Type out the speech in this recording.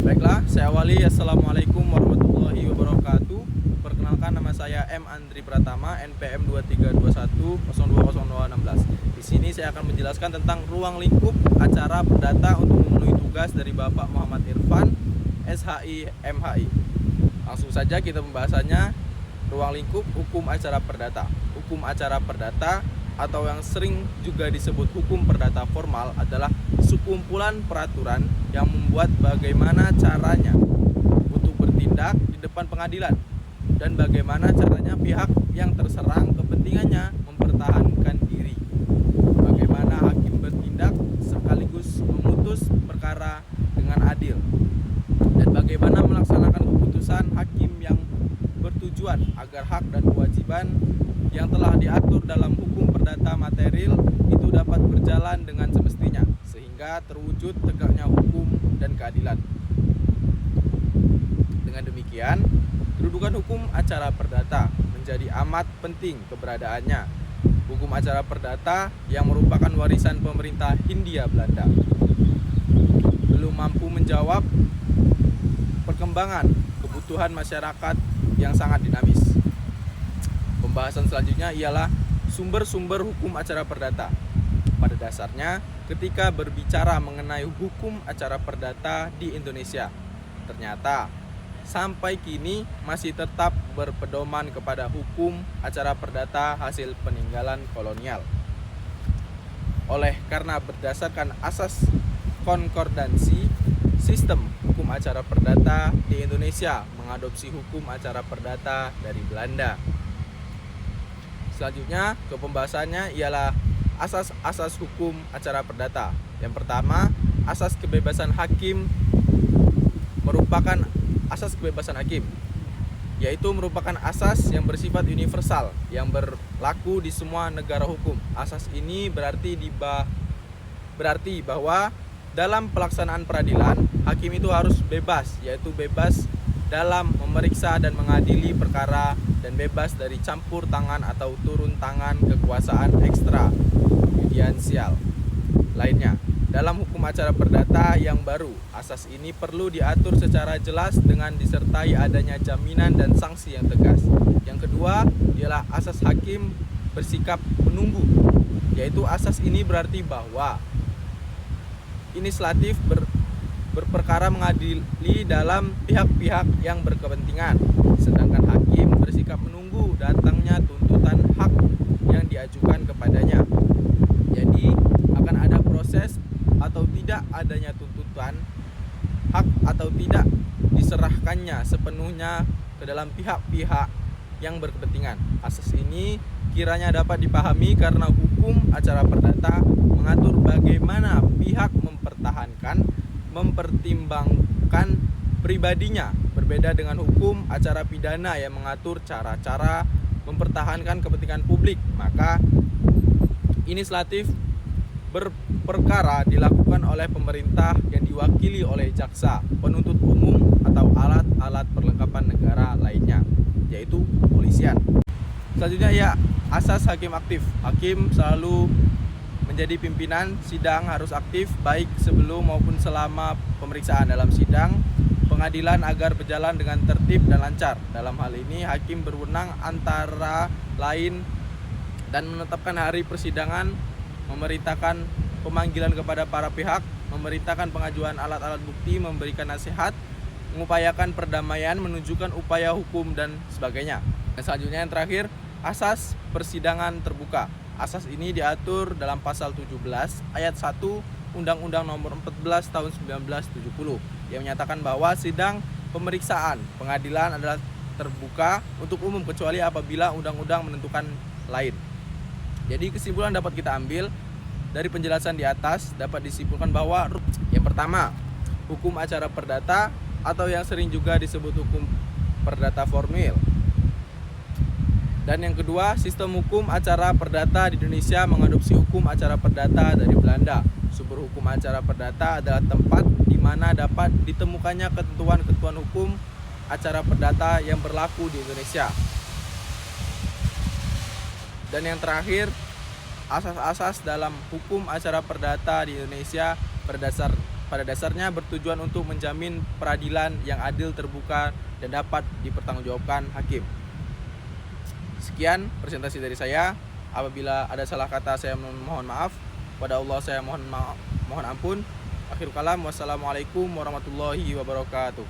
Baiklah, saya awali. Assalamualaikum warahmatullahi wabarakatuh. Perkenalkan, nama saya M. Andri Pratama, NPM 2321020016. Di sini saya akan menjelaskan tentang ruang lingkup acara perdata untuk memenuhi tugas dari Bapak Muhammad Irfan, SHI, MHI. Langsung saja kita pembahasannya. Ruang lingkup hukum acara perdata. Hukum acara perdata atau yang sering juga disebut hukum perdata formal adalah sekumpulan peraturan yang membuat bagaimana caranya untuk bertindak di depan pengadilan dan bagaimana caranya pihak yang terserang kepentingannya mempertahankan diri, bagaimana hakim bertindak sekaligus memutus perkara dengan adil, dan bagaimana melaksanakan keputusan hakim yang bertujuan agar hak dan kewajiban yang telah diatur dalam hukum perdata material itu dapat berjalan dengan semestinya sehingga terwujud tegaknya hukum dan keadilan. Dengan demikian, kedudukan hukum acara perdata menjadi amat penting keberadaannya. Hukum acara perdata yang merupakan warisan pemerintah Hindia Belanda belum mampu menjawab perkembangan kebutuhan masyarakat yang sangat dinamis. Pembahasan selanjutnya ialah sumber-sumber hukum acara perdata. Pada dasarnya, ketika berbicara mengenai hukum acara perdata di Indonesia, ternyata sampai kini masih tetap berpedoman kepada hukum acara perdata hasil peninggalan kolonial. Oleh karena berdasarkan asas konkordansi, sistem hukum acara perdata di Indonesia mengadopsi hukum acara perdata dari Belanda. Selanjutnya ke pembahasannya ialah asas-asas hukum acara perdata. Yang pertama, asas kebebasan hakim merupakan asas kebebasan hakim, yaitu merupakan asas yang bersifat universal yang berlaku di semua negara hukum. Asas ini berarti bahwa dalam pelaksanaan peradilan, hakim itu harus bebas, yaitu bebas dalam memeriksa dan mengadili perkara dan bebas dari campur tangan atau turun tangan kekuasaan ekstra yudiensial lainnya. Dalam hukum acara perdata yang baru, asas ini perlu diatur secara jelas dengan disertai adanya jaminan dan sanksi yang tegas. Yang kedua ialah asas hakim bersikap menunggu, yaitu asas ini berarti bahwa inisiatif berperkara mengadili dalam pihak-pihak yang berkepentingan, sedangkan hakim bersikap menunggu datangnya tuntutan hak yang diajukan kepadanya. Jadi akan ada proses atau tidak adanya tuntutan hak atau tidak diserahkannya sepenuhnya ke dalam pihak-pihak yang berkepentingan. Asas ini kiranya dapat dipahami karena hukum acara perdata mengatur bagaimana pihak mempertimbangkan pribadinya, berbeda dengan hukum acara pidana yang mengatur cara-cara mempertahankan kepentingan publik. Maka inisiatif berperkara dilakukan oleh pemerintah yang diwakili oleh jaksa, penuntut umum atau alat-alat perlengkapan negara lainnya, yaitu kepolisian. Selanjutnya ya, asas hakim aktif. Hakim selalu menjadi pimpinan sidang, harus aktif baik sebelum maupun selama pemeriksaan dalam sidang pengadilan agar berjalan dengan tertib dan lancar. Dalam hal ini hakim berwenang antara lain dan menetapkan hari persidangan, memerintahkan pemanggilan kepada para pihak, memerintahkan pengajuan alat-alat bukti, memberikan nasihat, mengupayakan perdamaian, menunjukkan upaya hukum dan sebagainya. Dan selanjutnya yang terakhir, asas persidangan terbuka. Asas ini diatur dalam pasal 17 ayat 1 Undang-Undang Nomor 14 Tahun 1970 yang menyatakan bahwa sidang pemeriksaan pengadilan adalah terbuka untuk umum kecuali apabila undang-undang menentukan lain. Jadi kesimpulan dapat kita ambil dari penjelasan di atas dapat disimpulkan bahwa yang pertama, hukum acara perdata atau yang sering juga disebut hukum perdata formil. Dan yang kedua, sistem hukum acara perdata di Indonesia mengadopsi hukum acara perdata dari Belanda. Sumber hukum acara perdata adalah tempat di mana dapat ditemukannya ketentuan-ketentuan hukum acara perdata yang berlaku di Indonesia. Dan yang terakhir, asas-asas dalam hukum acara perdata di Indonesia pada dasarnya bertujuan untuk menjamin peradilan yang adil, terbuka, dan dapat dipertanggungjawabkan hakim. Sekian presentasi dari saya. Apabila ada salah kata, saya mohon maaf. Pada Allah saya mohon ampun. Akhirul kalam, wassalamualaikum warahmatullahi wabarakatuh.